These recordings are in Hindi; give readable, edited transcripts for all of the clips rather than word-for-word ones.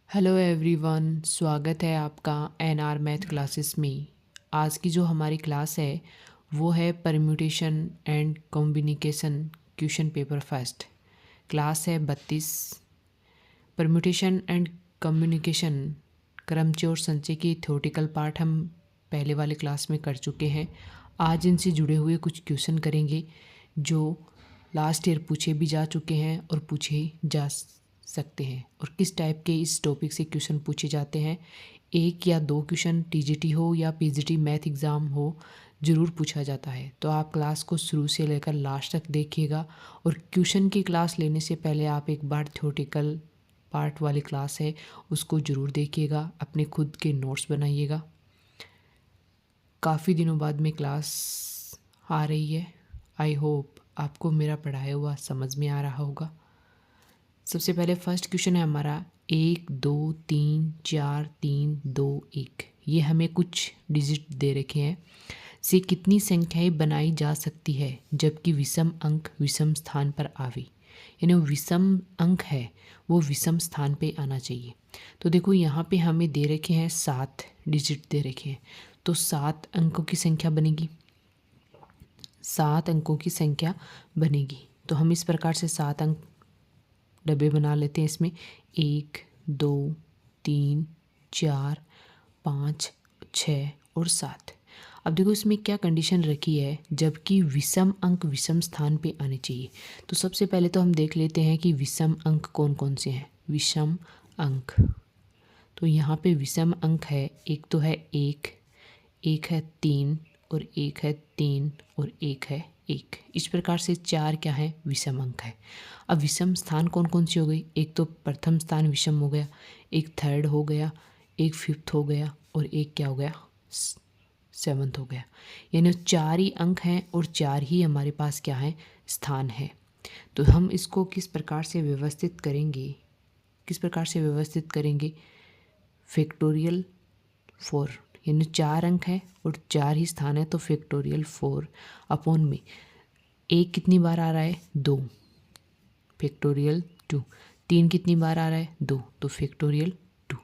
हेलो एवरीवन, स्वागत है आपका एनआर मैथ क्लासेस में। आज की जो हमारी क्लास है वो है permutation and combination question paper first. Class है 32। परम्यूटेशन एंड कम्युनिकेशन क्रमचय और संचय की थ्योरेटिकल पार्ट हम पहले वाले क्लास में कर चुके हैं। आज इनसे जुड़े हुए कुछ क्वेश्चन करेंगे जो लास्ट ईयर पूछे भी जा चुके हैं और पूछे जा सकते हैं। और किस टाइप के इस टॉपिक से क्वेश्चन पूछे जाते हैं, एक या दो क्वेश्चन टीजीटी हो या पीजीटी मैथ एग्ज़ाम हो, ज़रूर पूछा जाता है। तो आप क्लास को शुरू से लेकर लास्ट तक देखिएगा। और क्वेश्चन की क्लास लेने से पहले आप एक बार थ्योरेटिकल पार्ट वाली क्लास है उसको ज़रूर देखिएगा, अपने खुद के नोट्स बनाइएगा। काफ़ी दिनों बाद में क्लास आ रही है। आई होप आपको मेरा पढ़ाया हुआ समझ में आ रहा होगा। सबसे पहले फर्स्ट क्वेश्चन है हमारा 1 2 3 4 3 2 1। ये हमें कुछ डिजिट दे रखे हैं। से कितनी संख्याएं बनाई जा सकती है जबकि विषम अंक विषम स्थान पर आवे। यानी विषम अंक है वो विषम स्थान पे आना चाहिए। तो देखो यहाँ पे हमें दे रखे हैं 7 डिजिट दे रखे हैं, तो 7 अंकों की संख्या बनेगी। 7 अंकों की संख्या बनेगी तो हम इस प्रकार से 7 अंक डब्बे बना लेते हैं। इसमें 1 2 3 4 5 6 और 7। अब देखो इसमें क्या कंडीशन रखी है, जबकि विषम अंक विषम स्थान पे आने चाहिए। तो सबसे पहले तो हम देख लेते हैं कि विषम अंक कौन कौन से हैं। विषम अंक, तो यहाँ पे विषम अंक है, एक तो है 1, एक है 3 और एक है 3 और एक है 1। इस प्रकार से 4 क्या है, विषम अंक है। अब विषम स्थान कौन कौन सी हो गई, एक तो प्रथम स्थान विषम हो गया, एक थर्ड हो गया, एक फिफ्थ हो गया और एक क्या हो गया, सेवन्थ हो गया। यानी 4 ही अंक हैं और 4 ही हमारे पास क्या है, स्थान है। तो हम इसको किस प्रकार से व्यवस्थित करेंगे, फैक्टोरियल 4, यानी 4 अंक है और 4 ही स्थान है, तो फैक्टोरियल 4 अपॉन में एक कितनी बार आ रहा है, 2, फैक्टोरियल 2। 3 कितनी बार आ रहा है, 2, तो फैक्टोरियल 2।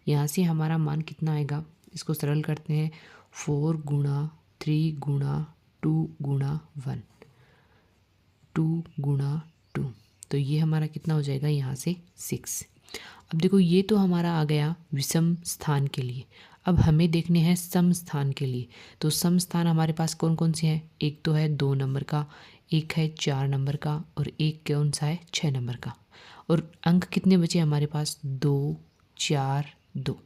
यहाँ से हमारा मान कितना आएगा, इसको सरल करते हैं, 4 गुणा 3 गुणा 2 गुणा 1, 2 गुणा 2, तो ये हमारा कितना हो जाएगा, यहाँ से 6। अब देखो ये तो हमारा आ गया विषम स्थान के लिए। अब हमें देखने हैं सम स्थान के लिए। तो सम स्थान हमारे पास कौन कौन से हैं, एक तो है 2 नंबर का, एक है 4 नंबर का और एक कौन सा है, 6 नंबर का। और अंक कितने बचे हमारे पास, 2 4 2।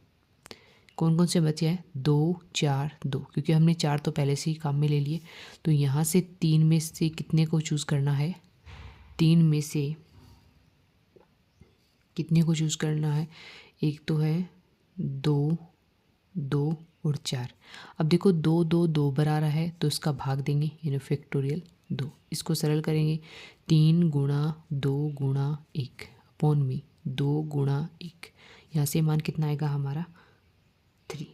कौन कौन से बचे हैं, 2 4 2, क्योंकि हमने 4 तो पहले से ही काम में ले लिए। तो यहाँ से 3 में से कितने को चूज़ करना है, 3 में से कितने को चूज़ करना है, एक तो है 2 2 और 4। अब देखो 2 2 2 बार आ रहा है तो इसका भाग देंगे, यानी फैक्टोरियल 2। इसको सरल करेंगे, 3 गुणा 2 गुणा 1 अपॉन में 2 गुणा 1। यहाँ से मान कितना आएगा हमारा, 3।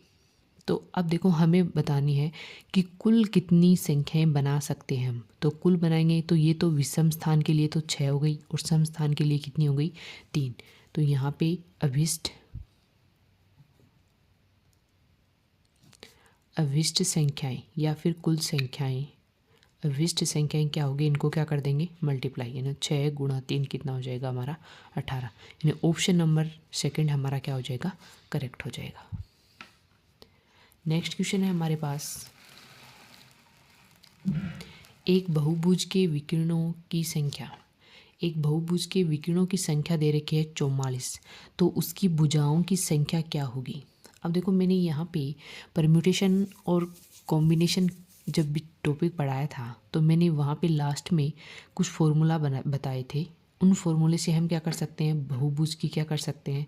तो अब देखो हमें बतानी है कि कुल कितनी संख्याएं बना सकते हैं हम। तो कुल बनाएंगे तो ये तो विषम स्थान के लिए तो 6 हो गई और सम स्थान के लिए कितनी हो गई, 3। तो यहाँ पे अभिष्ट संख्याएं या फिर कुल संख्याएं, अभिष्ट संख्याएं क्या होगी, इनको क्या कर देंगे, मल्टीप्लाई, यानी 6 गुणा 3 कितना हो जाएगा हमारा, 18। यानी ऑप्शन नंबर सेकंड हमारा क्या हो जाएगा, करेक्ट हो जाएगा। नेक्स्ट क्वेश्चन है हमारे पास, एक बहुभुज के विकिरणों की संख्या, एक बहुभुज के विकिरणों की संख्या दे रखी है 44, तो उसकी भुजाओं की संख्या क्या होगी। अब देखो मैंने यहाँ पे परम्यूटेशन और कॉम्बिनेशन जब भी टॉपिक पढ़ाया था तो मैंने वहाँ पे लास्ट में कुछ फॉर्मूला बताए थे। उन फॉर्मूले से हम क्या कर सकते हैं, बहुभुज की क्या कर सकते हैं,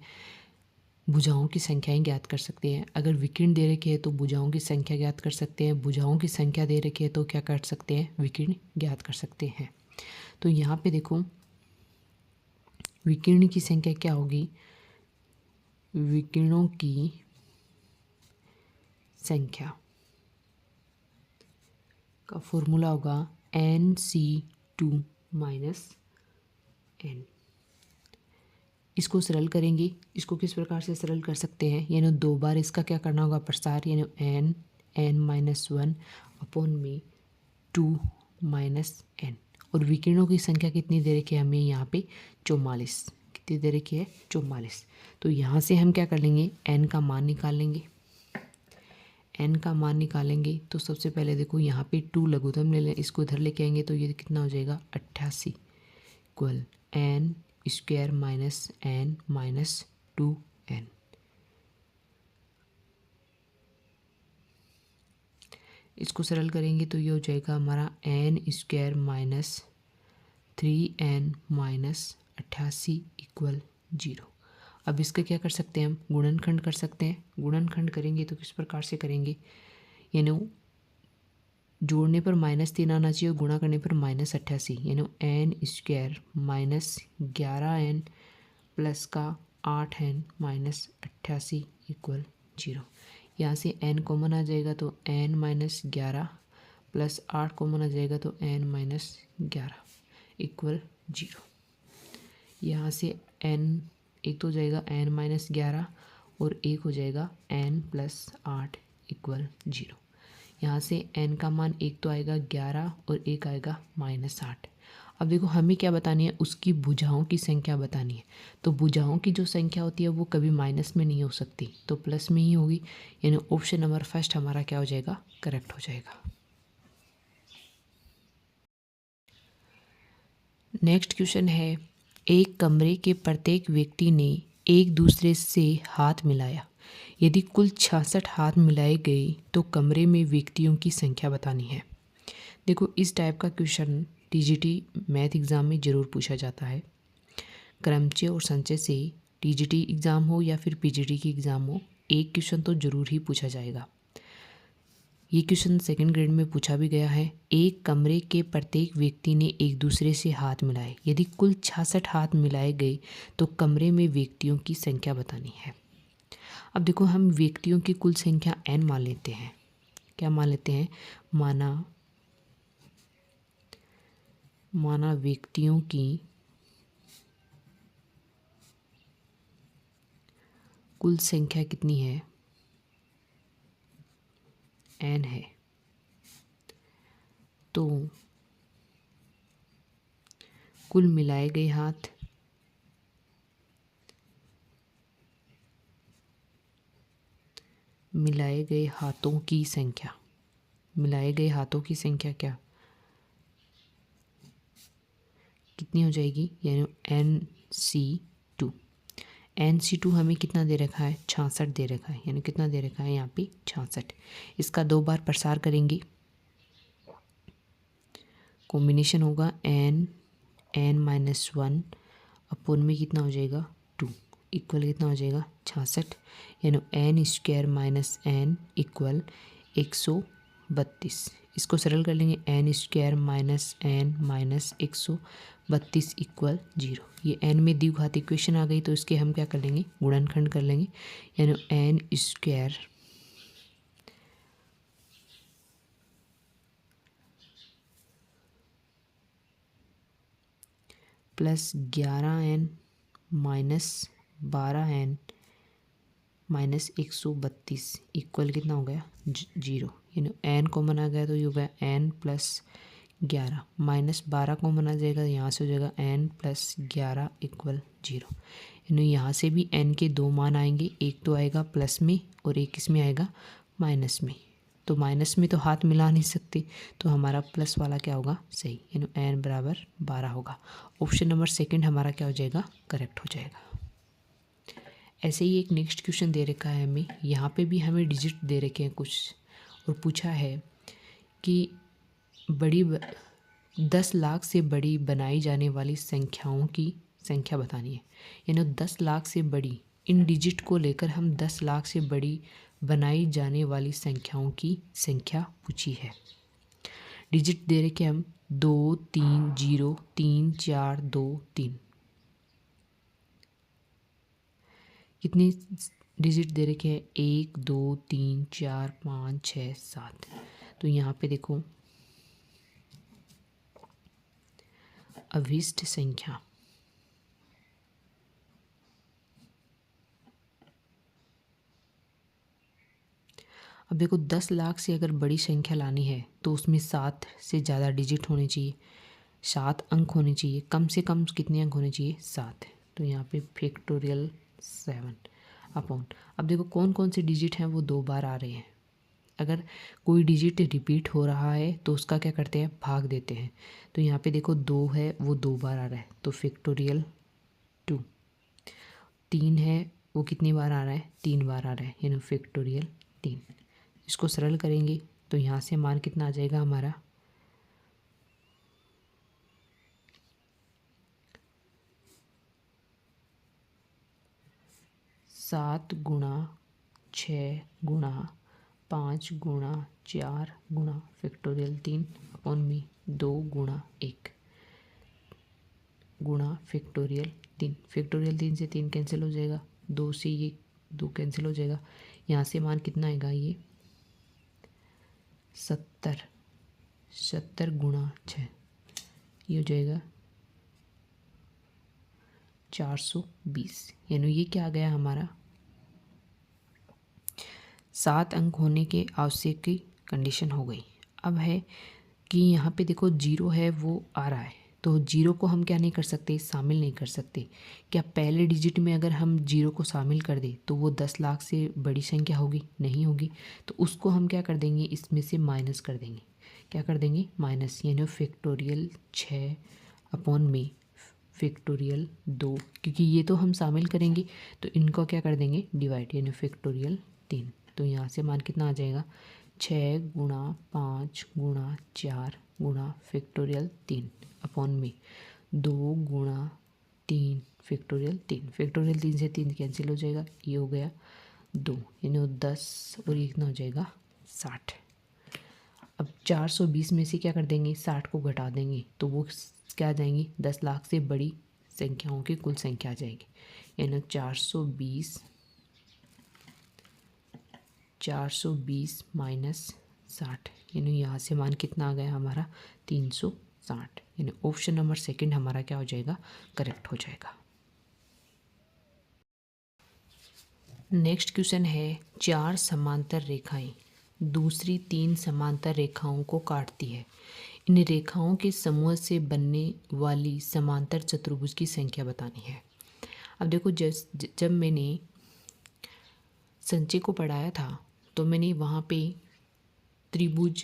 भुजाओं की संख्याएं ज्ञात कर सकते हैं। अगर विकिरण दे रखे है तो भुजाओं की संख्या ज्ञात कर सकते हैं, भुजाओं की संख्या दे रखी है तो क्या कर सकते हैं, विकिरण ज्ञात कर सकते हैं। तो यहाँ पे देखो विकिरण की संख्या क्या होगी, विकिरणों की संख्या का फॉर्मूला होगा NC2 - N। इसको सरल करेंगे। इसको किस प्रकार से सरल कर सकते हैं, यानी 2 बार इसका क्या करना होगा, प्रसार, यानी n-1 अपॉन में 2 माइनस n। और विकिरणों की संख्या कितनी दे रखी है हमें यहाँ पे, 44। कितनी दे रखी है, 44। तो यहाँ से हम क्या कर लेंगे, n का मान निकाल लेंगे। n का मान निकालेंगे तो सबसे पहले देखो यहाँ पे 2 लघुत्तम ले लें, इसको इधर लेके आएंगे तो ये कितना हो जाएगा, 88 equal n square minus n minus 2n। इसको सरल करेंगे तो ये हो जाएगा हमारा n square minus 3n minus 88 equal 0। अब इसका क्या कर सकते हैं, हम गुणनखंड कर सकते हैं। गुणनखंड करेंगे तो किस प्रकार से करेंगे, यानी जोड़ने पर -3 आना चाहिए और गुणा करने पर -88, यानी n square minus 11n plus का 8n माइनस 88 इक्वल 0। यहाँ से n कॉमन आ जाएगा तो n माइनस 11 प्लस 8 कॉमन आ जाएगा तो n माइनस 11 इक्वल 0। यहाँ से n एक तो हो जाएगा n माइनस 11 और एक हो जाएगा n प्लस 8 इक्वल 0। यहाँ से n का मान एक तो आएगा 11 और एक आएगा -8। अब देखो हमें क्या बतानी है, उसकी भुजाओं की संख्या बतानी है। तो भुजाओं की जो संख्या होती है वो कभी माइनस में नहीं हो सकती, तो प्लस में ही होगी, यानी ऑप्शन नंबर फर्स्ट हमारा क्या हो जाएगा, करेक्ट हो जाएगा। नेक्स्ट क्वेश्चन है, एक कमरे के प्रत्येक व्यक्ति ने एक दूसरे से हाथ मिलाया। यदि कुल 66 हाथ मिलाए गए तो कमरे में व्यक्तियों की संख्या बतानी है। देखो इस टाइप का क्वेश्चन टीजीटी मैथ एग्ज़ाम में ज़रूर पूछा जाता है। क्रमचय और संचय से टीजीटी एग्ज़ाम हो या फिर पीजीटी की एग्ज़ाम हो, एक क्वेश्चन तो ज़रूर ही पूछा जाएगा। ये क्वेश्चन सेकंड ग्रेड में पूछा भी गया है। एक कमरे के प्रत्येक व्यक्ति ने एक दूसरे से हाथ मिलाए, यदि कुल 66 हाथ मिलाए गए तो कमरे में व्यक्तियों की संख्या बतानी है। अब देखो हम व्यक्तियों की कुल संख्या n मान लेते हैं। क्या मान लेते हैं, माना व्यक्तियों की कुल संख्या कितनी है, n है। तो कुल मिलाए गए हाथ मिलाए गए हाथों की संख्या, मिलाए गए हाथों की संख्या क्या कितनी हो जाएगी, यानी NC2। NC2 हमें कितना दे रखा है, 66 दे रखा है, यानी कितना दे रखा है यहाँ पे 66। इसका 2 बार प्रसार करेंगे, कॉम्बिनेशन होगा n-1 अपोन में कितना हो जाएगा 2 इक्वल कितना हो जाएगा 66, यानी n square minus n equal 132। इसको सरल कर लेंगे, n square minus n minus 132 equal 0। ये n में द्विघात इक्वेशन आ गई तो इसके हम क्या कर लेंगे, गुणनखंड कर लेंगे, यानी n square plus 11n minus 12n minus 132 equal कितना हो गया 0, यानी n कॉमन आ गया तो ये हो गया n प्लस 11 माइनस 12 कॉमन आ जाएगा, यहाँ से हो जाएगा n प्लस 11 इक्वल 0। यानी यहाँ से भी n के 2 मान आएंगे, एक तो आएगा प्लस में और एक इसमें आएगा माइनस में। तो माइनस में तो हाथ मिला नहीं सकते, तो हमारा प्लस वाला क्या होगा सही, यानी n बराबर 12 होगा। ऑप्शन नंबर सेकंड हमारा क्या हो जाएगा, करेक्ट हो जाएगा। ऐसे ही एक नेक्स्ट क्वेश्चन दे रखा है हमें, यहाँ पे भी हमें डिजिट दे रखे हैं कुछ, और पूछा है कि 10 लाख से बड़ी बनाई जाने वाली संख्याओं की संख्या बतानी है। यानी 10 लाख से बड़ी, इन डिजिट को लेकर हम 10 लाख से बड़ी बनाई जाने वाली संख्याओं की संख्या पूछी है। डिजिट दे रखे हम 2 3 0 3 4 2 3। कितनी डिजिट दे रखे हैं, 1 2 3 4 5 6 7। तो यहाँ पे देखो अभिष्ट संख्या अब देखो 10 लाख से अगर बड़ी संख्या लानी है तो उसमें 7 से ज़्यादा डिजिट होने चाहिए, 7 अंक होने चाहिए, कम से कम कितने अंक होने चाहिए, 7। तो यहाँ पे फैक्टोरियल 7 अपॉन, अब देखो कौन कौन से डिजिट हैं वो 2 बार आ रहे हैं। अगर कोई डिजिट रिपीट हो रहा है तो उसका क्या करते हैं, भाग देते हैं। तो यहाँ पे देखो 2 है वो 2 बार आ रहा है तो फैक्टोरियल 2। 3 है वो कितनी बार आ रहा है, 3 बार आ रहा है, यानी फैक्टोरियल 3। इसको सरल करेंगे तो यहाँ से मान कितना आ जाएगा हमारा, 7 गुणा 6 गुणा 5 गुणा 4 गुणा फैक्टोरियल 3 अपॉन में 2 गुणा 1 गुणा फैक्टोरियल 3। फैक्टोरियल 3 से 3 कैंसिल हो जाएगा, 2 से ये 2 कैंसिल हो जाएगा। यहाँ से मान कितना आएगा, ये 70 गुणा 6, ये हो जाएगा 420। यानी ये क्या आ गया हमारा, 7 अंक होने के आवश्यक की कंडीशन हो गई। अब है कि यहाँ पे देखो 0 है वो आ रहा है, तो 0 को हम क्या नहीं कर सकते, शामिल नहीं कर सकते। क्या पहले डिजिट में अगर हम 0 को शामिल कर दें तो वो 10 लाख से बड़ी संख्या होगी, नहीं होगी। तो उसको हम क्या कर देंगे, इसमें से माइनस कर देंगे। क्या कर देंगे, माइनस, यानी फैक्टोरियल 6 अपॉन में फैक्टोरियल 2, क्योंकि ये तो हम शामिल करेंगे तो इनको क्या कर देंगे, डिवाइड, यानी फैक्टोरियल 3। तो यहाँ से मान कितना आ जाएगा, 6 गुणा 5 गुणा 4 गुणा फैक्टोरियल 3 अपॉन में 2 गुणा 3 फैक्टोरियल 3। फैक्टोरियल 3 से 3 कैंसिल हो जाएगा, ये हो गया 2, यानी 10 और ये कितना हो जाएगा, 60। अब 420 में से क्या कर देंगे, 60 को घटा देंगे तो वो क्या आ जाएंगी, 10 लाख से बड़ी संख्याओं की कुल संख्या आ जाएगी। यानी 420 माइनस 60, यानी यहाँ से मान कितना आ गया हमारा, 360। यानी ऑप्शन नंबर सेकंड हमारा क्या हो जाएगा, करेक्ट हो जाएगा। नेक्स्ट क्वेश्चन है, 4 समांतर रेखाएं दूसरी 3 समांतर रेखाओं को काटती है। इन रेखाओं के समूह से बनने वाली समांतर चतुर्भुज की संख्या बतानी है। अब देखो जब मैंने संचय को पढ़ाया था तो मैंने वहाँ पे त्रिभुज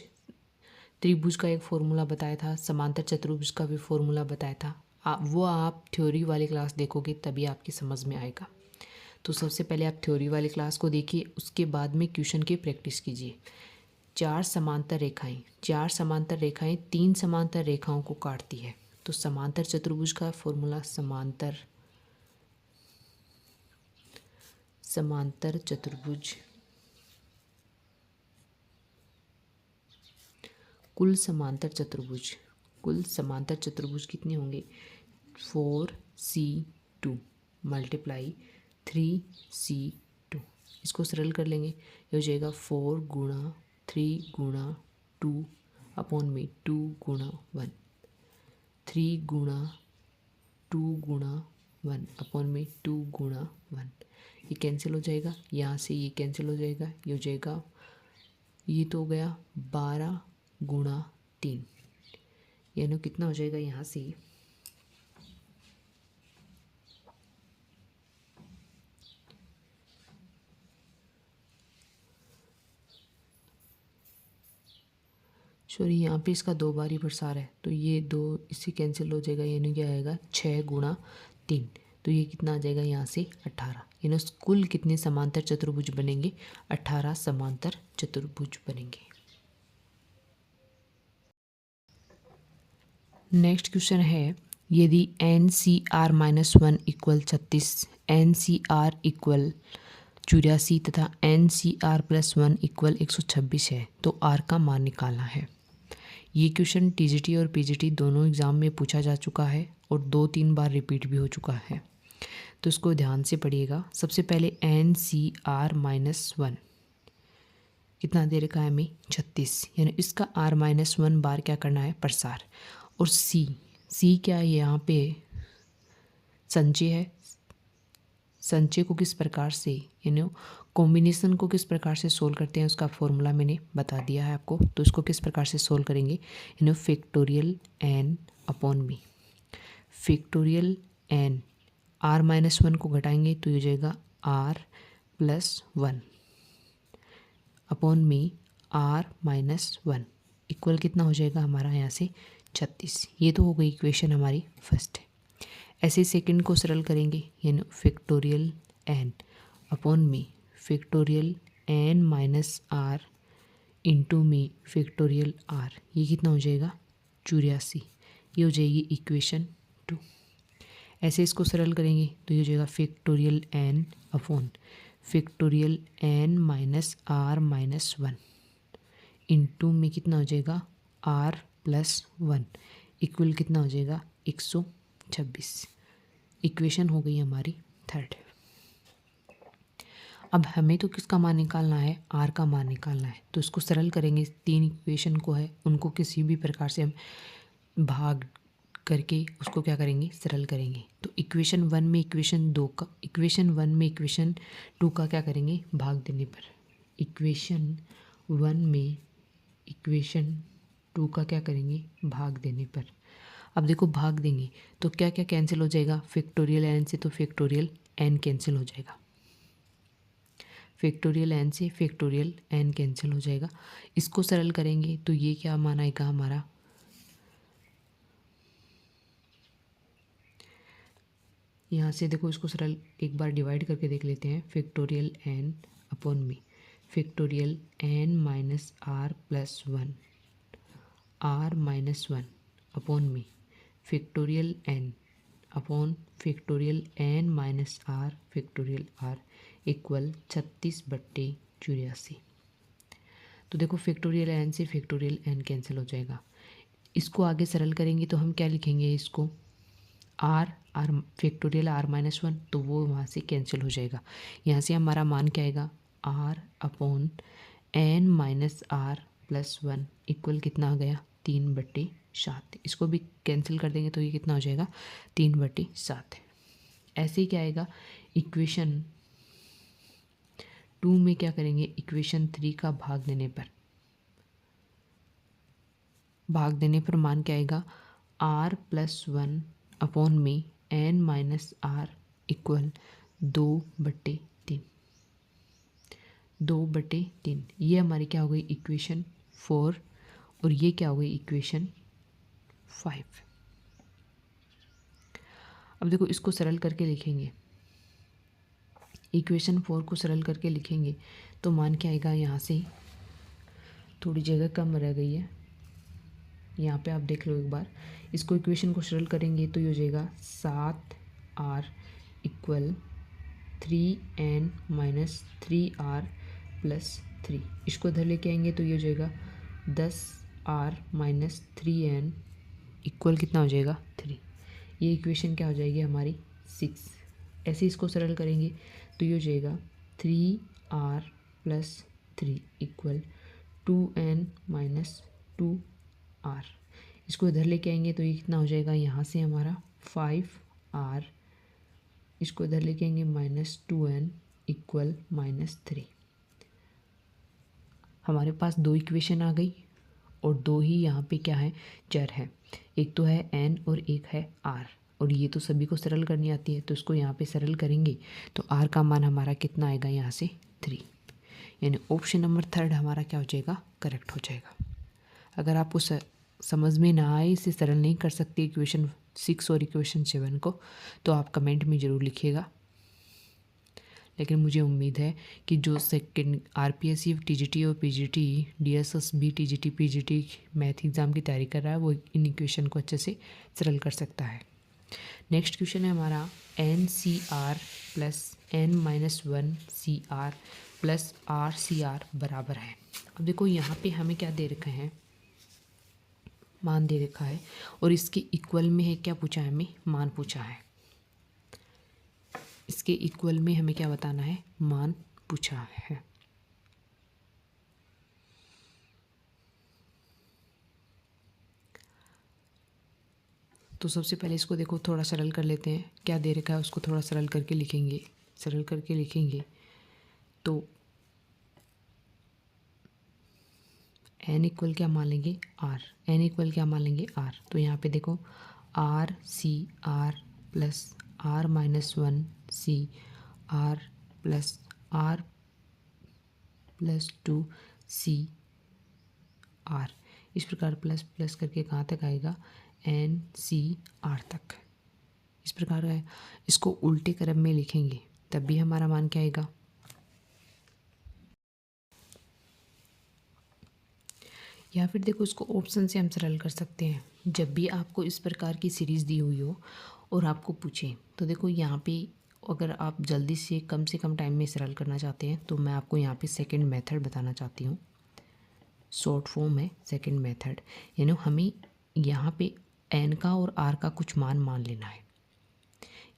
का एक फॉर्मूला बताया था, समांतर चतुर्भुज का भी फॉर्मूला बताया था। वो आप थ्योरी वाली क्लास देखोगे तभी आपकी समझ में आएगा। तो सबसे पहले आप थ्योरी वाली क्लास को देखिए, उसके बाद में क्वेश्चन की प्रैक्टिस कीजिए। 4 समांतर रेखाएं 3 समांतर रेखाओं को काटती है। तो समांतर चतुर्भुज का फॉर्मूला, समांतर चतुर्भुज कुल समांतर चतुर्भुज कितने होंगे, 4C2 मल्टीप्लाई 3C2। इसको सरल कर लेंगे, ये हो जाएगा 4 गुणा 3 गुणा 2 अपॉन में 2 गुणा 1, 3 गुणा 2 गुणा 1 अपॉन में 2 गुणा 1। ये कैंसिल हो जाएगा, यहाँ से ये कैंसिल हो जाएगा, ये हो जाएगा, ये तो हो गया 12 गुणा 3, यानी कितना हो जाएगा यहाँ से, सॉरी यहाँ पे इसका 2 बार ही प्रसार है तो ये 2 इससे कैंसिल हो जाएगा, यानी क्या आएगा 6 गुणा 3। तो ये कितना आ जाएगा यहाँ से 18। यानी कुल कितने समांतर चतुर्भुज बनेंगे, 18 समांतर चतुर्भुज बनेंगे। नेक्स्ट क्वेश्चन है, यदि NCR-1 इक्वल 36, NCR इक्वल 84 तथा NCR+1 इक्वल 126 है तो R का मान निकालना है। ये क्वेश्चन TGT और PGT दोनों एग्ज़ाम में पूछा जा चुका है और 2-3 बार रिपीट भी हो चुका है, तो इसको ध्यान से पढ़िएगा। सबसे पहले NCR-1 कितना दे रखा है हमें, 36, यानी इसका R-1 बार क्या करना है, प्रसार। और C क्या है, यहाँ पे संचय है, संचय को किस प्रकार से कॉम्बिनेशन को किस प्रकार से सोल्व करते हैं उसका फॉर्मूला मैंने बता दिया है आपको। तो इसको किस प्रकार से सोल्व करेंगे, फैक्टोरियल एन अपॉन मी, फैक्टोरियल एन r-1 को घटाएंगे तो ये हो जाएगा r+1 अपॉन मी r-1 इक्वल कितना हो जाएगा हमारा यहाँ से 36। ये तो हो गई इक्वेशन हमारी फर्स्ट है। ऐसे सेकंड को सरल करेंगे, यानी फैक्टोरियल एन अपॉन मी factorial N minus R into मी फैक्टोरियल आर, ये कितना हो जाएगा 84। ये हो जाएगी इक्वेशन 2। ऐसे इसको सरल करेंगे तो ये हो जाएगा factorial N upon factorial N minus r-1 into में कितना हो जाएगा r+1 इक्वल कितना हो जाएगा 126। इक्वेशन हो गई हमारी थर्ड। अब हमें तो किसका मान निकालना है, r का मान निकालना है। तो इसको सरल करेंगे, तीन इक्वेशन को है उनको किसी भी प्रकार से हम भाग करके उसको क्या करेंगे, सरल करेंगे। तो इक्वेशन 1 में इक्वेशन 2 का क्या करेंगे, भाग देने पर। इक्वेशन 1 में इक्वेशन 2 का क्या करेंगे, भाग देने पर। अब देखो भाग देंगे तो क्या क्या कैंसिल हो जाएगा, फैक्टोरियल एन से तो फैक्टोरियल एन कैंसिल हो जाएगा, फैक्टोरियल एन से फैक्टोरियल एन कैंसिल हो जाएगा। इसको सरल करेंगे तो ये क्या मान आएगा हमारा, यहाँ से देखो इसको सरल एक बार डिवाइड करके देख लेते हैं। फैक्टोरियल एन अपॉन मी factorial N minus r+1 r-1 upon मी factorial N upon factorial N minus r factorial r equal 36/84। तो देखो फैक्टोरियल एन से फैक्टोरियल एन कैंसिल हो जाएगा। इसको आगे सरल करेंगे तो हम क्या लिखेंगे, इसको r फैक्टोरियल r-1 तो वो वहाँ से कैंसिल हो जाएगा। यहाँ से हमारा मान क्या आएगा, r upon N minus r+1 equal कितना आ गया 3/7। इसको भी कैंसिल कर देंगे तो ये कितना हो जाएगा 3/7। ऐसे ही क्या आएगा, इक्वेशन 2 में क्या करेंगे, इक्वेशन 3 का भाग देने पर मान क्या आएगा, r+1 अपॉन में एन माइनस आर इक्वल 2/3 2/3। ये हमारी क्या हो गई इक्वेशन 4 और ये क्या हो गई इक्वेशन 5। अब देखो इसको सरल करके लिखेंगे, इक्वेशन 4 को सरल करके लिखेंगे तो मान क्या आएगा, यहाँ से थोड़ी जगह कम रह गई है, यहाँ पे आप देख लो एक बार। इसको इक्वेशन को सरल करेंगे तो ये हो जाएगा 7r equal 3n minus 3r+3। इसको इधर लेके आएंगे तो ये हो जाएगा 10r माइनस 3n इक्वल कितना हो जाएगा 3। ये इक्वेशन क्या हो जाएगी हमारी 6। ऐसे इसको सरल करेंगे तो ये हो जाएगा 3r+3 equal 2n minus 2r। इसको इधर लेके आएंगे तो ये कितना हो जाएगा, यहाँ से हमारा 5r, इसको इधर लेके आएंगे माइनस 2n इक्वल -3। हमारे पास 2 इक्वेशन आ गई और 2 ही यहाँ पे क्या है, चर है। एक तो है n और एक है r, और ये तो सभी को सरल करनी आती है। तो इसको यहाँ पे सरल करेंगे तो r का मान हमारा कितना आएगा, यहाँ से 3। यानी ऑप्शन नंबर 3 हमारा क्या हो जाएगा, करेक्ट हो जाएगा। अगर आपको समझ में ना आए, इसे सरल नहीं कर सकते इक्वेशन 6 और इक्वेशन 7 को, तो आप कमेंट में ज़रूर लिखिएगा। लेकिन मुझे उम्मीद है कि जो सेकंड आरपीएससी, टीजीटी और PGT, DSSB, TGT, PGT math exam की तैयारी कर रहा है, वो इन इक्वेशन को अच्छे से सरल कर सकता है। नेक्स्ट क्वेश्चन है हमारा NCR plus n-1CR plus RCR बराबर है। अब देखो यहाँ पे हमें क्या दे रखा है, मान दे रखा है, और इसके इक्वल में है क्या पूछा है, हमें मान पूछा है। इसके इक्वल में हमें क्या बताना है, मान पूछा है। तो सबसे पहले इसको देखो थोड़ा सरल कर लेते हैं। क्या दे रखा है उसको थोड़ा सरल करके लिखेंगे। सरल करके लिखेंगे तो n इक्वल क्या मान लेंगे r, n इक्वल क्या मान लेंगे r। तो यहाँ पे देखो r c r plus r minus 1 c r plus r plus 2 c r, इस प्रकार प्लस प्लस करके कहाँ तक आएगा n c r तक। इस प्रकार है, इसको उल्टे क्रम में लिखेंगे तब भी हमारा मान क्या आएगा, या फिर देखो इसको ऑप्शन से हम सरल कर सकते हैं। जब भी आपको इस प्रकार की सीरीज़ दी हुई हो और आपको पूछें तो देखो यहाँ पे अगर आप जल्दी से कम टाइम में सरल करना चाहते हैं तो मैं आपको यहाँ पे सेकंड मेथड बताना चाहती हूँ। शॉर्ट फॉर्म है सेकंड मेथड, यानी हमें यहाँ पे n का और r का कुछ मान लेना है।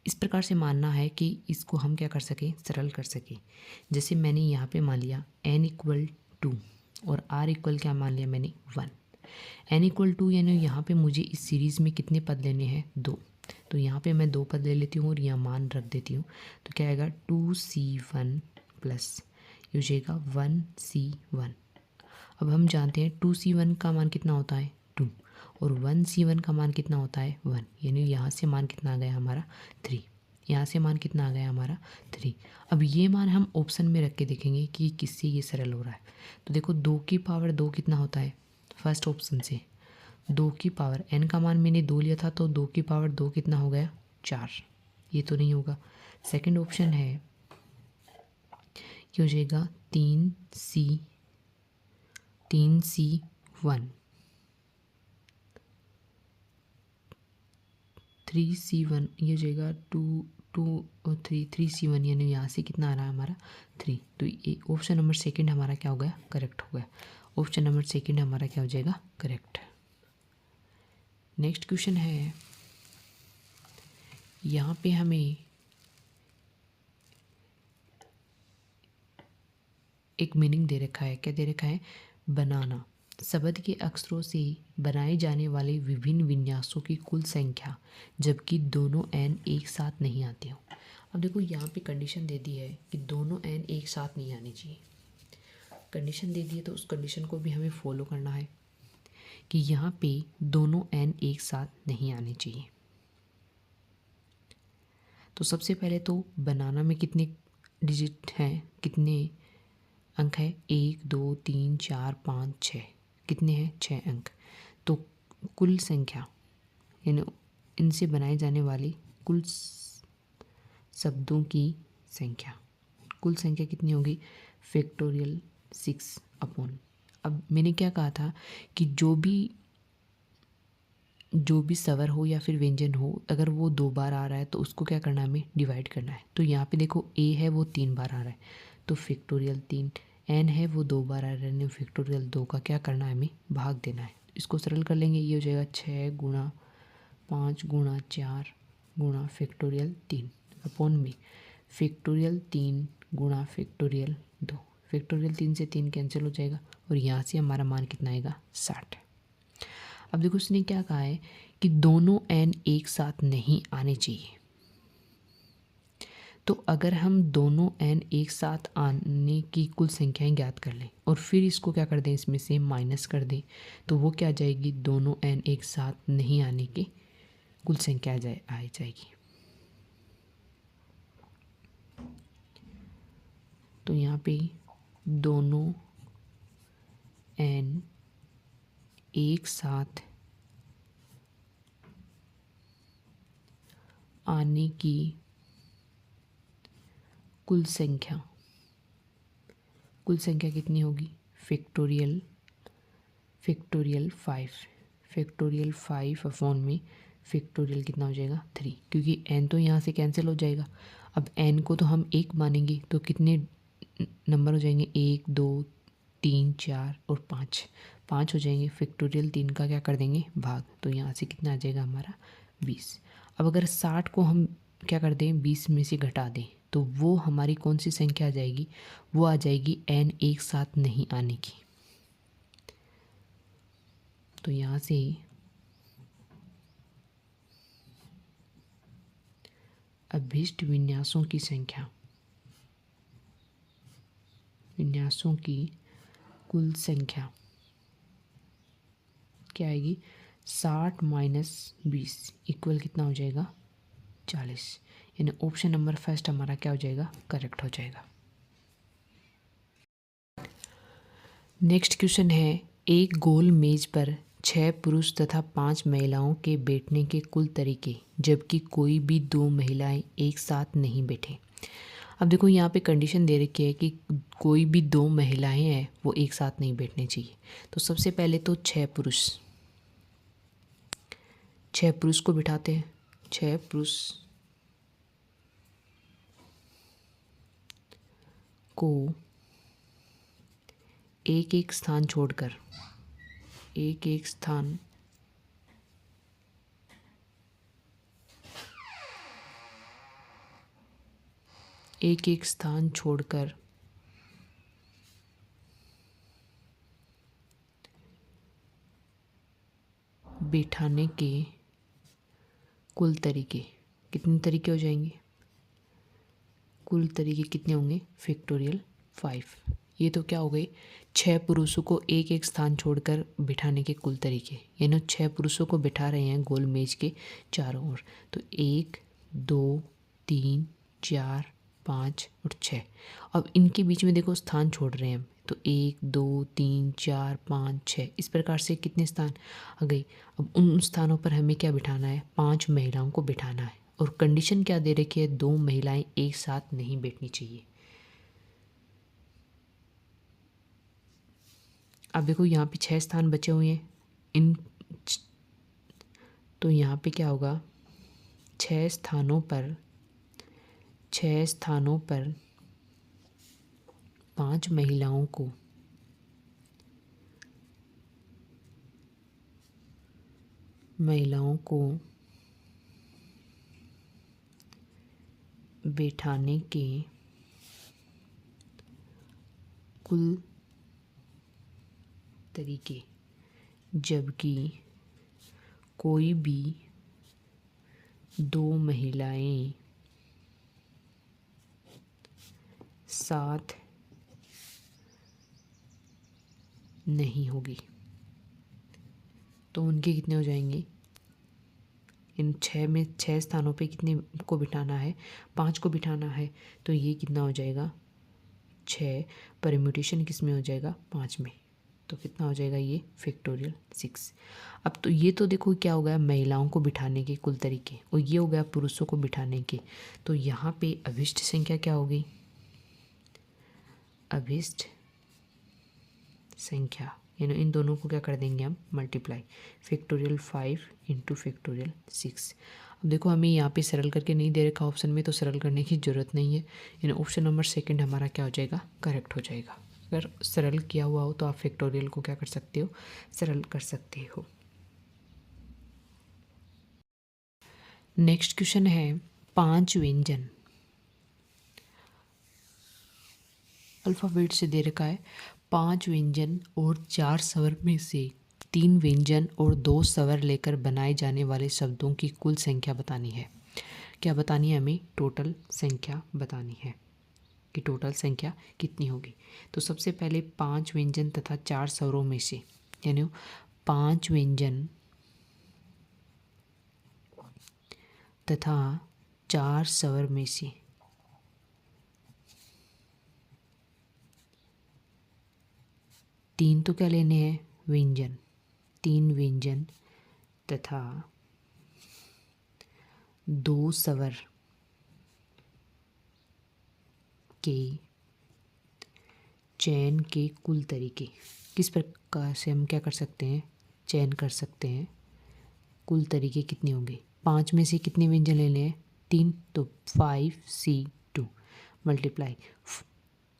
इस प्रकार से मानना है कि इसको हम क्या कर सकें, सरल कर सकें। जैसे मैंने यहाँ पे मान लिया n इक्वल 2 और r इक्वल क्या मान लिया मैंने 1। n इक्वल 2 यानी यहाँ पे मुझे इस सीरीज़ में कितने पद लेने हैं, 2। तो यहाँ पे मैं 2 पद ले लेती हूँ और यहाँ मान रख देती हूँ। तो क्या आएगा 2c1 प्लस ये हो जाएगा 1c1। अब हम जानते हैं 2c1 का मान कितना होता है 2 और 1c1 का मान कितना होता है 1, यानी यहाँ से मान कितना आ गया हमारा 3। यहाँ से मान कितना आ गया हमारा 3। अब ये मान हम ऑप्शन में रख के देखेंगे कि किससे ये सरल हो रहा है। तो देखो 2 की पावर 2 कितना होता है, फर्स्ट ऑप्शन से 2 की पावर n का मान मैंने 2 लिया था तो 2 की पावर 2 कितना हो गया 4, ये तो नहीं होगा। सेकंड ऑप्शन है ये हो जाएगा 3c1 3c1, ये हो जाएगा 2 और 3c1, यानी यहाँ से कितना आ रहा है हमारा 3। तो ये ऑप्शन नंबर सेकंड हमारा क्या हो गया, करेक्ट हो गया। ऑप्शन नंबर सेकंड हमारा क्या हो जाएगा, करेक्ट। नेक्स्ट क्वेश्चन है, यहाँ पे हमें एक मीनिंग दे रखा है। क्या दे रखा है, बनाना शब्द के अक्षरों से बनाए जाने वाले विभिन्न विन्यासों की कुल संख्या जबकि दोनों n एक साथ नहीं आते हो। अब देखो यहाँ पे कंडीशन दे दी है कि दोनों n एक साथ नहीं आनी चाहिए। कंडीशन दे दी है तो उस कंडीशन को भी हमें फॉलो करना है कि यहाँ पे दोनों n एक साथ नहीं आने चाहिए। तो सबसे पहले तो बनाना में कितने डिजिट हैं, कितने अंक है, 1 2 3 4 5 6, कितने हैं 6 अंक। तो कुल संख्या यानी इनसे बनाए जाने वाली कुल शब्दों की संख्या, कुल संख्या कितनी होगी, फैक्टोरियल 6 अपॉन। अब मैंने क्या कहा था कि जो भी स्वर हो या फिर व्यंजन हो, अगर वो 2 बार आ रहा है तो उसको क्या करना है, हमें डिवाइड करना है। तो यहाँ पे देखो a है वो 3 बार आ रहा है तो फैक्टोरियल 3, n है वो 2 बार आ रहा है फैक्टोरियल 2 का क्या करना है, हमें भाग देना है। इसको सरल कर लेंगे, ये हो जाएगा 6 गुणा 5 गुणा 4 गुणा फैक्टोरियल 3 अपॉन में फैक्टोरियल 3 गुणा फैक्टोरियल 2। फैक्टोरियल 3 से 3 कैंसिल हो जाएगा और यहाँ से हमारा मान कितना आएगा 60। अब देखो उसने क्या कहा है कि दोनों n एक साथ नहीं आने चाहिए। तो अगर हम दोनों n एक साथ आने की कुल संख्याएं ज्ञात कर लें और फिर इसको क्या कर दें, इसमें से माइनस कर दें, तो वो क्या आ जाएगी, दोनों n एक साथ नहीं आने की कुल संख्या आ जाएगी। तो यहाँ पे दोनों n एक साथ आने की कुल संख्या कितनी होगी, फैक्टोरियल 5 अपॉन में फैक्टोरियल कितना हो जाएगा 3, क्योंकि n तो यहाँ से कैंसिल हो जाएगा। अब n को तो हम 1 मानेंगे तो कितने नंबर हो जाएंगे, 1 2 3 4 और 5 हो जाएंगे। फैक्टोरियल 3 का क्या कर देंगे, भाग, तो यहाँ से कितना आ जाएगा हमारा 20। अब अगर 60 को हम क्या कर दें, 20 में से घटा दें तो वो हमारी कौन सी संख्या आ जाएगी, वो आ जाएगी n एक साथ नहीं आने की। तो यहाँ से अभीष्ट विन्यासों की संख्या विन्यासों की कुल संख्या क्या आएगी? 60 माइनस 20 इक्वल कितना हो जाएगा? 40। यानी ऑप्शन नंबर फर्स्ट हमारा क्या हो जाएगा? करेक्ट हो जाएगा। नेक्स्ट क्वेश्चन है, एक गोल मेज पर 6 पुरुष तथा 5 महिलाओं के बैठने के कुल तरीके, जबकि कोई भी 2 महिलाएं एक साथ नहीं बैठे। अब देखो यहाँ पे कंडीशन दे रखी है कि कोई भी 2 महिलाएं हैं वो एक साथ नहीं बैठने चाहिए। तो सबसे पहले तो 6 पुरुष को बिठाते हैं। 6 पुरुष को एक एक स्थान छोड़कर एक एक स्थान छोड़कर बिठाने के कुल तरीके कितने तरीके हो जाएंगे? कुल तरीके कितने होंगे? फैक्टोरियल 5। ये तो क्या हो गई? 6 पुरुषों को एक एक स्थान छोड़कर बिठाने के कुल तरीके, यानी 6 पुरुषों को बिठा रहे हैं गोल मेज के चारों ओर। तो 1 2 3 4 5 और 6। अब इनके बीच में देखो स्थान छोड़ रहे हैं हम, तो 1 2 3 4 5 6 इस प्रकार से कितने स्थान आ गई? अब उन स्थानों पर हमें क्या बिठाना है? 5 महिलाओं को बिठाना है। और कंडीशन क्या दे रखी है? 2 महिलाएं एक साथ नहीं बैठनी चाहिए। अब देखो यहाँ पे 6 स्थान बचे हुए हैं इन, तो यहाँ पे क्या होगा? 6 स्थानों पर 5 महिलाओं को बैठाने के कुल तरीके, जबकि कोई भी 2 महिलाएं साथ नहीं होगी। तो उनके कितने हो जाएंगे? इन 6 स्थानों पे कितने को बिठाना है? 5 को बिठाना है। तो ये कितना हो जाएगा? 6 परम्यूटेशन किस में हो जाएगा? 5 में। तो कितना हो जाएगा? ये फैक्टोरियल 6। अब तो ये तो देखो क्या हो गया? महिलाओं को बिठाने के कुल तरीके, और ये हो गया पुरुषों को बिठाने के। तो यहाँ पे अभिष्ट संख्या क्या होगी? अभिष्ट संख्या यानी इन दोनों को क्या कर देंगे हम? मल्टीप्लाई। Factorial 5 into factorial 6। अब देखो हमें यहाँ पे सरल करके नहीं दे रखा ऑप्शन में, तो सरल करने की ज़रूरत नहीं है। यानी ऑप्शन नंबर सेकंड हमारा क्या हो जाएगा? करेक्ट हो जाएगा। अगर सरल किया हुआ हो तो आप फैक्टोरियल को क्या कर सकते हो? सरल कर सकते हो। नेक्स्ट क्वेश्चन है, 5 व्यंजन अल्फ़ाबेट से दे रखा है। 5 व्यंजन और 4 स्वर में से 3 व्यंजन और 2 स्वर लेकर बनाए जाने वाले शब्दों की कुल संख्या बतानी है। क्या बतानी है हमें? टोटल संख्या बतानी है कि टोटल संख्या कितनी होगी। तो सबसे पहले 5 व्यंजन तथा 4 स्वरों में से, यानी 5 व्यंजन तथा 4 स्वर में से 3 तो क्या लेने हैं? व्यंजन। 3 व्यंजन तथा 2 स्वर के चयन के कुल तरीके। किस प्रकार से हम क्या कर सकते हैं? चयन कर सकते हैं। कुल तरीके कितने होंगे? 5 में से कितने व्यंजन लेने हैं? 3, तो 5C2 मल्टीप्लाई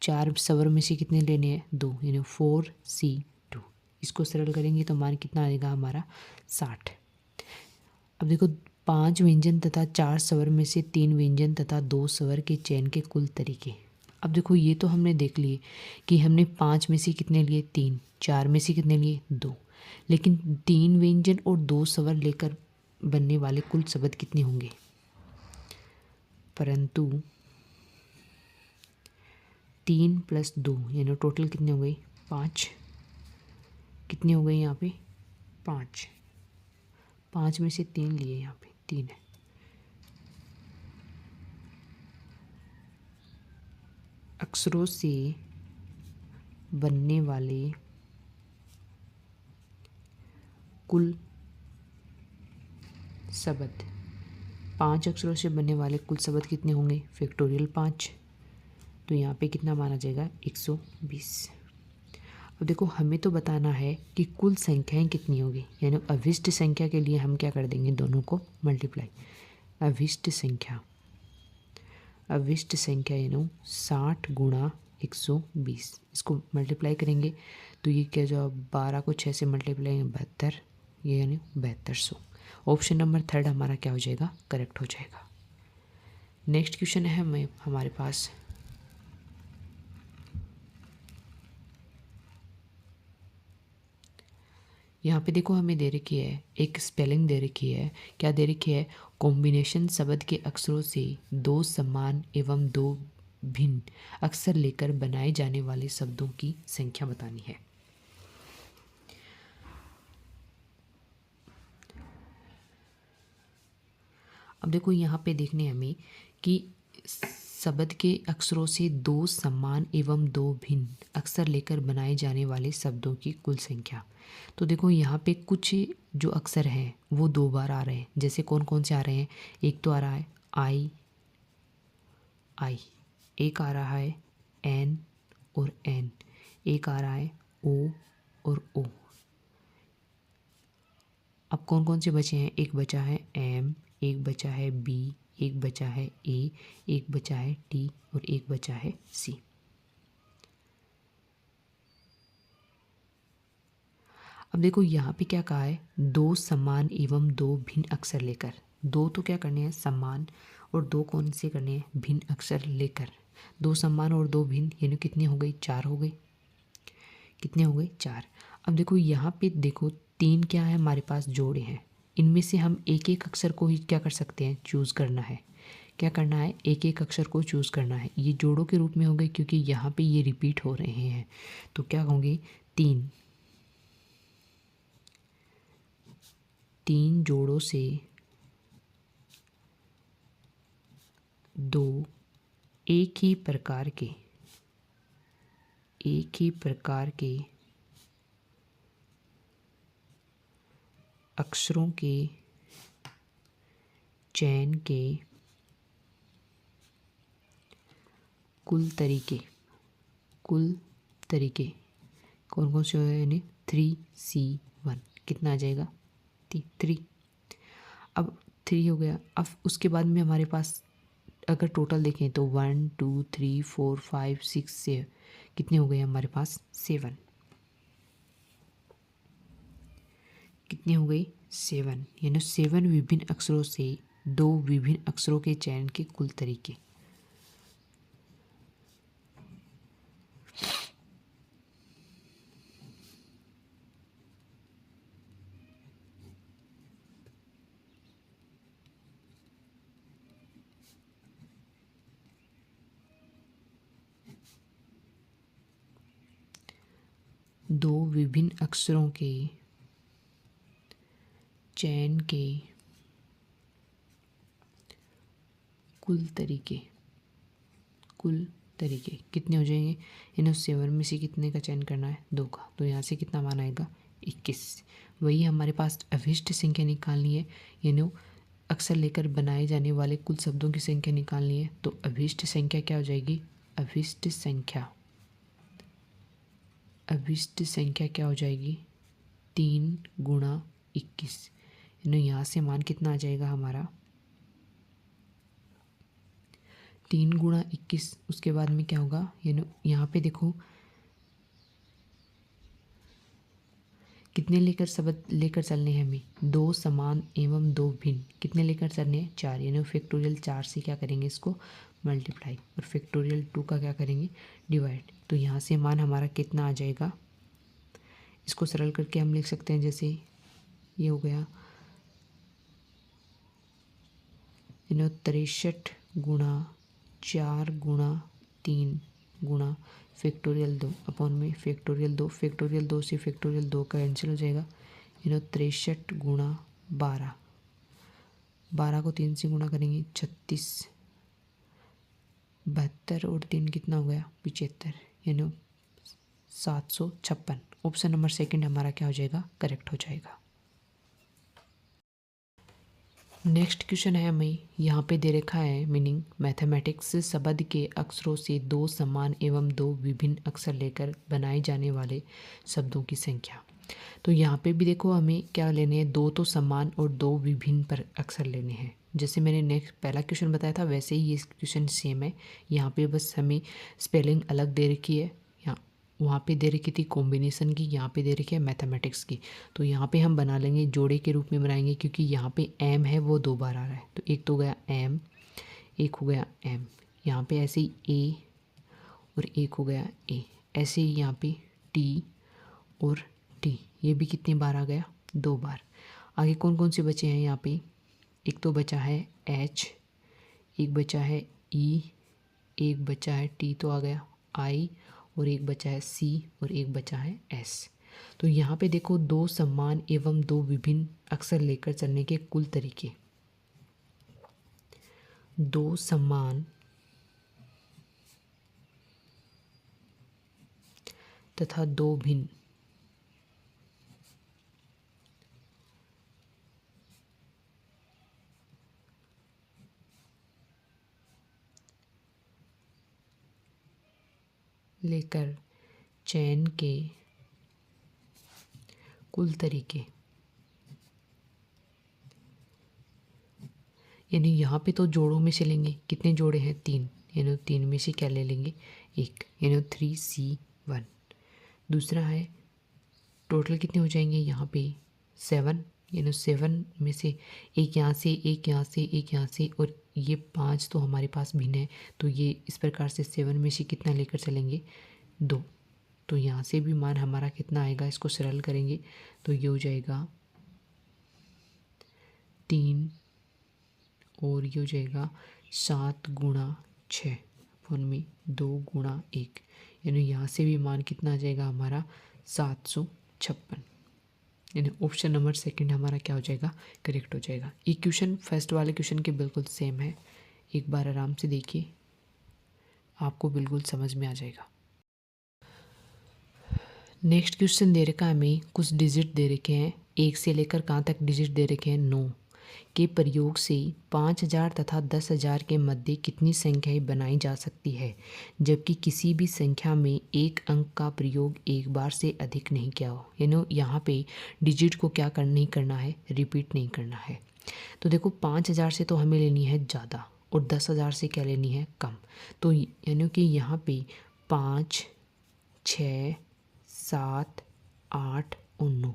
4 स्वर में से कितने लेने हैं? 2, यानी 4C2। इसको सरल करेंगे तो मान कितना आएगा हमारा? 60। अब देखो 5 व्यंजन तथा 4 स्वर में से 3 व्यंजन तथा 2 स्वर के चयन के कुल तरीके। अब देखो ये तो हमने देख लिए कि हमने 5 में से कितने लिए? 3। 4 में से कितने लिए? 2। लेकिन 3 व्यंजन और 2 स्वर लेकर बनने वाले कुल शब्द कितने होंगे? परंतु 3 प्लस 2 यानी टोटल कितने हो गई 5। कितने हो गए यहाँ पे 5। 5 में से 3 लिए, यहाँ पे 3 है। अक्षरों से बनने वाले कुल शब्द, 5 अक्षरों से बनने वाले कुल शब्द कितने होंगे फैक्टोरियल 5। तो यहाँ पे कितना माना जाएगा 120। अब देखो हमें तो बताना है कि कुल संख्याएं कितनी होगी, यानी अभिष्ट संख्या के लिए हम क्या कर देंगे दोनों को मल्टीप्लाई। अभिष्ट संख्या यानी 60 गुणा 120, इसको मल्टीप्लाई करेंगे तो ये क्या जो 12 को 6 से मल्टीप्लाई 72, ये यानी 7200। ऑप्शन नंबर 3 हमारा क्या हो जाएगा करेक्ट हो जाएगा। नेक्स्ट क्वेश्चन है हमारे पास यहाँ पे देखो हमें दे रखी है एक स्पेलिंग दे रखी है। क्या दे रखी है कॉम्बिनेशन शब्द के अक्षरों से 2 समान एवं 2 भिन्न अक्षर लेकर बनाए जाने वाले शब्दों की संख्या बतानी है। अब देखो यहाँ पे देखने हमें कि शब्द के अक्षरों से 2 समान एवं 2 भिन्न अक्षर लेकर बनाए जाने वाले शब्दों की कुल संख्या। तो देखो यहाँ पे कुछ जो अक्षर हैं वो 2 बार आ रहे हैं। जैसे कौन कौन से आ रहे हैं, एक तो आ रहा है आई, एक आ रहा है एन और एन, एक आ रहा है ओ और ओ। अब कौन कौन से बचे हैं, एक बचा है एम, एक बचा है बी, एक बचा है ए, एक बचा है टी और एक बचा है सी। अब देखो यहाँ पे क्या कहा है 2 समान एवं 2 भिन्न अक्षर लेकर। 2 तो क्या करने हैं समान और 2 कौन से करने हैं भिन्न अक्षर लेकर। 2 समान और 2 भिन्न यानी कितने हो गए 4 हो गए। कितने हो गए 4। अब देखो यहाँ पे देखो 3 क्या है हमारे पास जोड़े हैं, इनमें से हम एक एक अक्षर को ही क्या कर सकते हैं चूज़ करना है। क्या करना है एक एक अक्षर को चूज़ करना है। ये जोड़ों के रूप में हो गए क्योंकि यहाँ पे ये रिपीट हो रहे हैं। तो क्या होंगे 3 जोड़ों से 2 एक ही प्रकार के अक्षरों के चयन के कुल तरीके कौन कौन से हैं यानी 3C1 कितना आ जाएगा 3। अब 3 हो गया। अब उसके बाद में हमारे पास अगर टोटल देखें तो 1 2 3 4 5 6 7 कितने हो गए हमारे पास 7। कितने हो गए 7 यानी 7 विभिन्न अक्षरों से 2 विभिन्न अक्षरों के चयन के कुल तरीके। दो विभिन्न अक्षरों के चयन के कुल तरीके कितने हो जाएंगे। इन 7 में से कितने का चयन करना है 2 का। तो यहाँ से कितना मान आएगा 21। वही हमारे पास अभिष्ट संख्या निकालनी है, यानी अक्षर लेकर बनाए जाने वाले कुल शब्दों की संख्या निकालनी है। तो अभिष्ट संख्या क्या हो जाएगी अभिष्ट संख्या क्या हो जाएगी 3 गुणा 21। यानी यहाँ से मान कितना आ जाएगा हमारा 3 गुणा 21। उसके बाद में क्या होगा यानी यहाँ पे देखो कितने लेकर शब्द लेकर चलने हैं हमें 2 समान एवं 2 भिन्न। कितने लेकर चलने हैं 4 यानी फैक्टोरियल 4 से क्या करेंगे इसको मल्टीप्लाई और फैक्टोरियल 2 का क्या करेंगे डिवाइड। तो यहाँ से मान हमारा कितना आ जाएगा, इसको सरल करके हम लिख सकते हैं जैसे ये हो गया 63 गुणा 4 गुणा 3 गुणा फैक्टोरियल 2 अपॉन में फैक्टोरियल 2, फैक्टोरियल 2 से फैक्टोरियल 2 का कैंसिल हो जाएगा। 63 गुणा 12, 12 को 3 से गुणा करेंगे 36, 72 और 3 कितना हो गया 75, 756। ऑप्शन नंबर सेकंड हमारा क्या हो जाएगा, करेक्ट हो जाएगा। नेक्स्ट क्वेश्चन है हमें यहाँ पे दे रखा है मीनिंग मैथमेटिक्स शब्द के अक्षरों से दो समान एवं दो विभिन्न अक्षर लेकर बनाए जाने वाले शब्दों की संख्या। तो यहाँ पे भी देखो हमें क्या लेने हैं, दो तो समान और दो विभिन्न पर अक्षर लेने हैं। जैसे मैंने नेक्स्ट पहला क्वेश्चन बताया था वैसे ही ये क्वेश्चन सेम है। यहाँ पे बस हमें स्पेलिंग अलग दे रखी है, वहाँ पे दे रखी थी कॉम्बिनेशन की, यहाँ पे दे रखी है मैथमेटिक्स की। तो यहाँ पे हम बना लेंगे जोड़े के रूप में बनाएंगे, क्योंकि यहाँ पे एम है वो 2 बार आ रहा है। तो एक तो हो गया एम, एक हो गया एम, यहाँ पे ऐसे ही ए और एक हो गया ए, ऐसे ही यहाँ पे टी और टी, ये भी कितनी बार आ गया 2 बार। आगे कौन कौन से बचे हैं यहाँ पे, एक तो बचा है एच, एक बचा है ई, एक बचा है टी तो आ गया आई, और एक बचा है सी और एक बचा है एस। तो यहाँ पे देखो दो समान एवं दो विभिन्न अक्षर लेकर चलने के कुल तरीके, दो समान तथा दो भिन्न लेकर चयन के कुल तरीके, यानी यहाँ पे तो जोड़ों में से लेंगे, कितने जोड़े हैं 3, यानी 3 में से क्या ले लेंगे 1, यानी 3C1। दूसरा है टोटल कितने हो जाएंगे यहाँ पे 7, यानी 7 में से एक यहाँ से, एक यहाँ से, एक यहाँ से, और ये 5 तो हमारे पास भिन्न है। तो ये इस प्रकार से 7 में से कितना लेकर चलेंगे 2। तो यहाँ से भी मान हमारा कितना आएगा, इसको सरल करेंगे तो ये हो जाएगा 3 और ये हो जाएगा 7 गुणा 6 फोन में 2 गुणा 1, यानी यहाँ से भी मान कितना आ जाएगा हमारा 756, यानी ऑप्शन नंबर सेकंड हमारा क्या हो जाएगा, करेक्ट हो जाएगा। ये क्वेश्चन फर्स्ट वाले क्वेश्चन के बिल्कुल सेम है, एक बार आराम से देखिए आपको बिल्कुल समझ में आ जाएगा। नेक्स्ट क्वेश्चन दे रखा है हमें, कुछ डिजिट दे रखे हैं, 1 से लेकर कहाँ तक डिजिट दे रखे हैं 9 के प्रयोग से 5000 तथा 10,000 के मध्य कितनी संख्याएं बनाई जा सकती है, जबकि किसी भी संख्या में एक अंक का प्रयोग एक बार से अधिक नहीं किया हो। यानी यहाँ पे डिजिट को क्या नहीं करना है, रिपीट नहीं करना है। तो देखो 5000 से तो हमें लेनी है ज़्यादा और 10,000 से क्या लेनी है कम। तो यानी कि यहाँ पे 5, 6, 7, 8 और 9,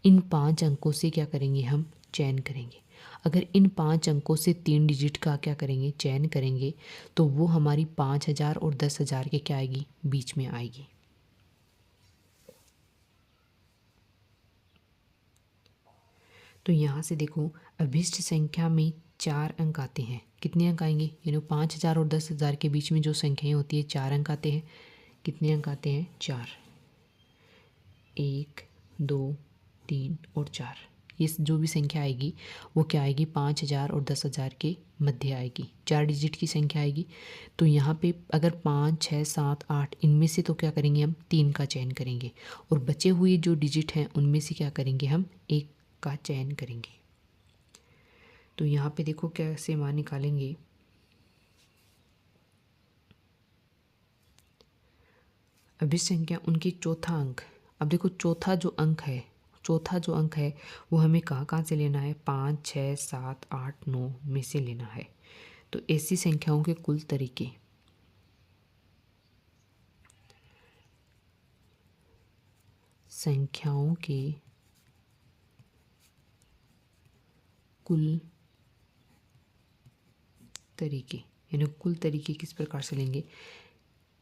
इन 5 अंकों से क्या करेंगे, हम चयन करेंगे। अगर इन 5 अंकों से 3 डिजिट का क्या करेंगे, चयन करेंगे, तो वो हमारी 5000 और 10,000 के क्या आएगी, बीच में आएगी। तो यहाँ से देखो अभिष्ट संख्या में 4 अंक आते हैं, कितने अंक आएंगे, यानी 5000 और 10,000 के बीच में जो संख्याएं होती है 4 अंक आते हैं। कितने अंक आते हैं, 4, 1, 2, 3 और 4। ये जो भी संख्या आएगी वो क्या आएगी, 5000 और 10,000 के मध्य आएगी, 4 डिजिट की संख्या आएगी। तो यहाँ पे अगर 5, 6, 7, 8 इनमें से तो क्या करेंगे, हम 3 का चयन करेंगे, और बचे हुए जो डिजिट हैं उनमें से क्या करेंगे, हम 1 का चयन करेंगे। तो यहाँ पे देखो कैसे मान निकालेंगे, अभिष्ट संख्या उनकी चौथा अंक। अब देखो चौथा जो अंक है वो हमें कहाँ से लेना है, 5, 6, 7, 8, 9 में से लेना है। तो ऐसी संख्याओं के कुल तरीके, संख्याओं के कुल तरीके, यानी कुल तरीके किस प्रकार से लेंगे,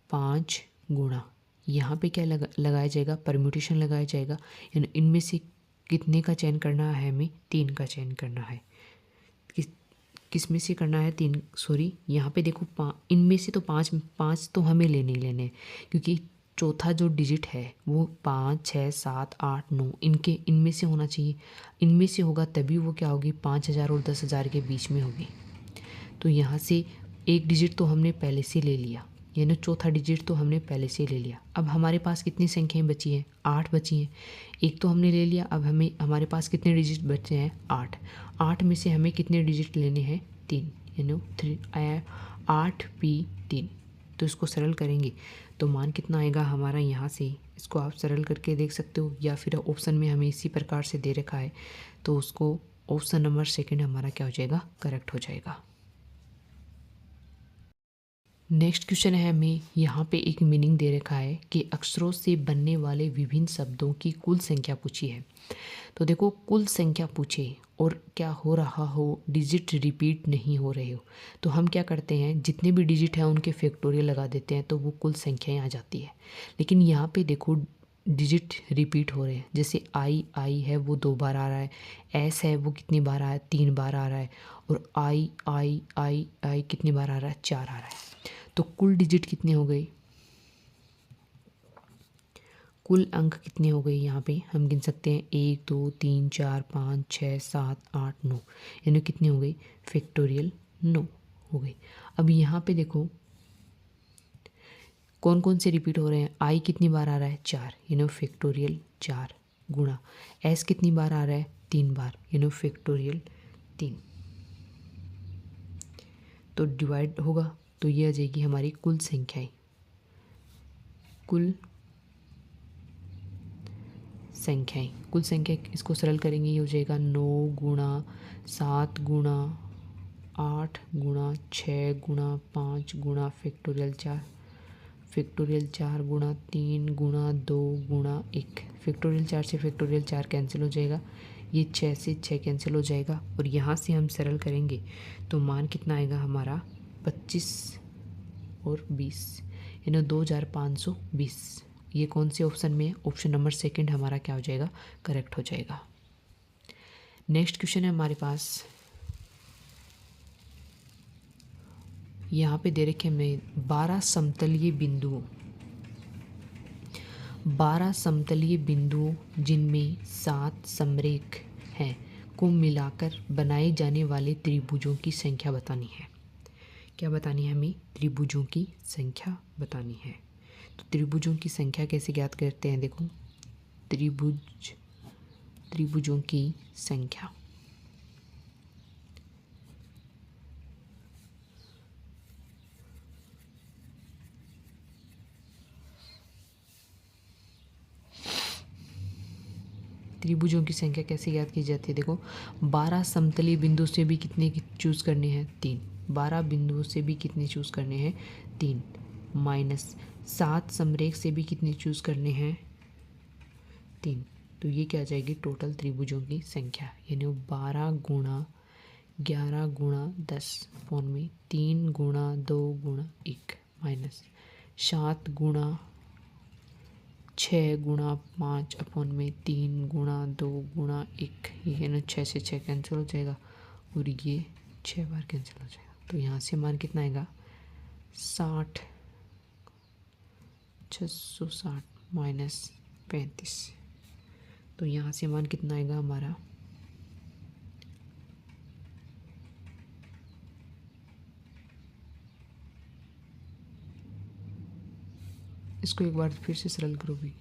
5 गुणा, यहाँ पे क्या लगाया जाएगा, परम्यूटेशन लगाया जाएगा, यानी इनमें से कितने का चयन करना है, हमें 3 का चयन करना है। किस में से करना है, तीन, सॉरी यहाँ पे देखो इनमें से तो पाँच तो हमें लेने ही लेने हैं, क्योंकि चौथा जो डिजिट है वो 5, 6, 7, 8, 9 इनमें से होना चाहिए। इनमें से होगा तभी वो क्या होगी, 5,000 और 10,000 के बीच में होगी। तो यहाँ से एक डिजिट तो हमने पहले से ले लिया, यानी चौथा डिजिट तो हमने पहले से ले लिया। अब हमारे पास कितनी संख्याएं बची हैं, 8 बची हैं। एक तो हमने ले लिया, अब हमारे पास कितने डिजिट बचे हैं, 8। 8 में से हमें कितने डिजिट लेने हैं, 3, यानी 8p3। तो इसको सरल करेंगे तो मान कितना आएगा हमारा, यहाँ से इसको आप सरल करके देख सकते हो, या फिर ऑप्शन में हमें इसी प्रकार से दे रखा है तो उसको ऑप्शन नंबर सेकंड हमारा क्या हो जाएगा, करेक्ट हो जाएगा। नेक्स्ट क्वेश्चन है, हमें यहाँ पे एक मीनिंग दे रखा है कि अक्षरों से बनने वाले विभिन्न शब्दों की कुल संख्या पूछी है। तो देखो कुल संख्या पूछे और क्या हो रहा हो, डिजिट रिपीट नहीं हो रहे हो, तो हम क्या करते हैं, जितने भी डिजिट हैं उनके फैक्टोरियल लगा देते हैं तो वो कुल संख्याएं आ जाती है। लेकिन यहाँ पे देखो डिजिट रिपीट हो रहे हैं, जैसे आई है वो 2 बार आ रहा है, एस है वो कितनी बार आया है, 3 बार आ रहा है, और आई कितनी बार आ रहा है, 4 आ रहा है। तो कुल डिजिट कितने हो गए, कुल अंक कितने हो गए, यहाँ पे हम गिन सकते हैं 1, 2, 3, 4, 5, 6, 7, 8, 9, यानी कितने हो गए, फैक्टोरियल 9 हो गई। अब यहाँ पे देखो कौन कौन से रिपीट हो रहे हैं, आई कितनी बार आ रहा है, 4, यानी फैक्टोरियल 4 गुणा, एस कितनी बार आ रहा है, 3 बार, यानी फैक्टोरियल 3। तो डिवाइड होगा तो ये आ जाएगी हमारी कुल संख्याएं, कुल संख्या इसको सरल करेंगे, ये हो जाएगा 9 गुणा 7 गुणा 8 गुणा 6 गुणा 5 गुणा फैक्टोरियल 4 गुणा 3 गुणा 2 गुणा 1। फैक्टोरियल 4 से फैक्टोरियल 4 कैंसिल हो जाएगा, ये 6 से 6 कैंसिल हो जाएगा, और यहाँ से हम सरल करेंगे तो मान कितना आएगा हमारा, 25 और 20, यानी 2520। ये कौन से ऑप्शन में है, ऑप्शन नंबर सेकंड हमारा क्या हो जाएगा, करेक्ट हो जाएगा। नेक्स्ट क्वेश्चन है हमारे पास, यहाँ पे दे रखे हमें 12 समतलीय बिंदुओं जिनमें 7 समरेख हैं को मिलाकर बनाए जाने वाले त्रिभुजों की संख्या बतानी है। क्या बतानी है हमें, त्रिभुजों की संख्या बतानी है। तो त्रिभुजों की संख्या कैसे ज्ञात करते हैं, देखो त्रिभुजों की संख्या, त्रिभुजों की संख्या कैसे ज्ञात की जाती है, देखो 12 समतलीय बिंदु से भी कितने चूज करने हैं, 3। 12 बिंदुओं से भी कितने चूज करने हैं, 3, माइनस 7 समरेख से भी कितने चूज करने हैं, 3। तो ये क्या आ जाएगी, टोटल त्रिभुजों की संख्या, यानी 12 गुणा 11 गुणा 10 अपॉन में 3 गुणा 2 गुणा 1, माइनस 7 गुणा 6 गुणा 5 अपॉन में 3 गुणा 2 गुणा 1, ये ना 6 से 6 कैंसिल हो जाएगा, और ये 6 बार कैंसिल हो जाएगा। तो यहाँ से मान कितना आएगा, 660 माइनस 35। तो यहाँ से मान कितना आएगा हमारा, इसको एक बार फिर से सरल करो भी,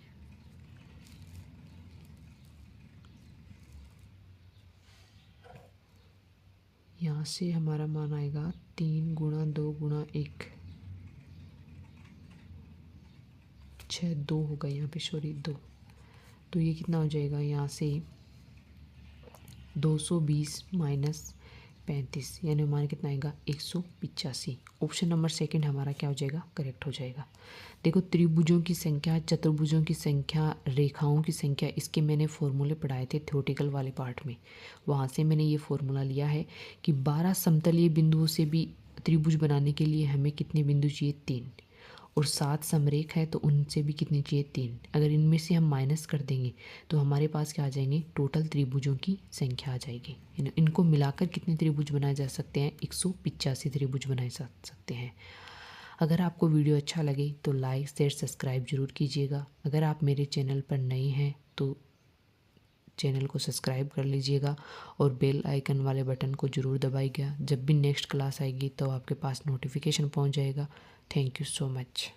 यहाँ से हमारा मान आएगा 3 गुणा 2 गुणा 1, 6 2 होगा यहाँ पे, सॉरी 2। तो ये कितना हो जाएगा, यहाँ से 220 माइनस 35, यानी हमारा कितना आएगा, 185। ऑप्शन नंबर सेकंड हमारा क्या हो जाएगा, करेक्ट हो जाएगा। देखो त्रिभुजों की संख्या, चतुर्भुजों की संख्या, रेखाओं की संख्या, इसके मैंने फॉर्मूले पढ़ाए थे थ्योरेटिकल वाले पार्ट में, वहाँ से मैंने ये फॉर्मूला लिया है कि 12 समतलीय बिंदुओं से भी त्रिभुज बनाने के लिए हमें कितने बिंदु चाहिए, 3, और 7 समरेख है तो उनसे भी कितने चाहिए 3। अगर इनमें से हम माइनस कर देंगे तो हमारे पास क्या आ जाएंगे, टोटल त्रिभुजों की संख्या आ जाएगी। इनको मिलाकर कितने त्रिभुज बनाए जा सकते हैं, 185 त्रिभुज बनाए जा सकते हैं। अगर आपको वीडियो अच्छा लगे तो लाइक शेयर सब्सक्राइब जरूर कीजिएगा। अगर आप मेरे चैनल पर नए हैं तो चैनल को सब्सक्राइब कर लीजिएगा और बेल आइकन वाले बटन को ज़रूर दबाइएगा। जब भी नेक्स्ट क्लास आएगी तो आपके पास नोटिफिकेशन पहुंच जाएगा। Thank you so much.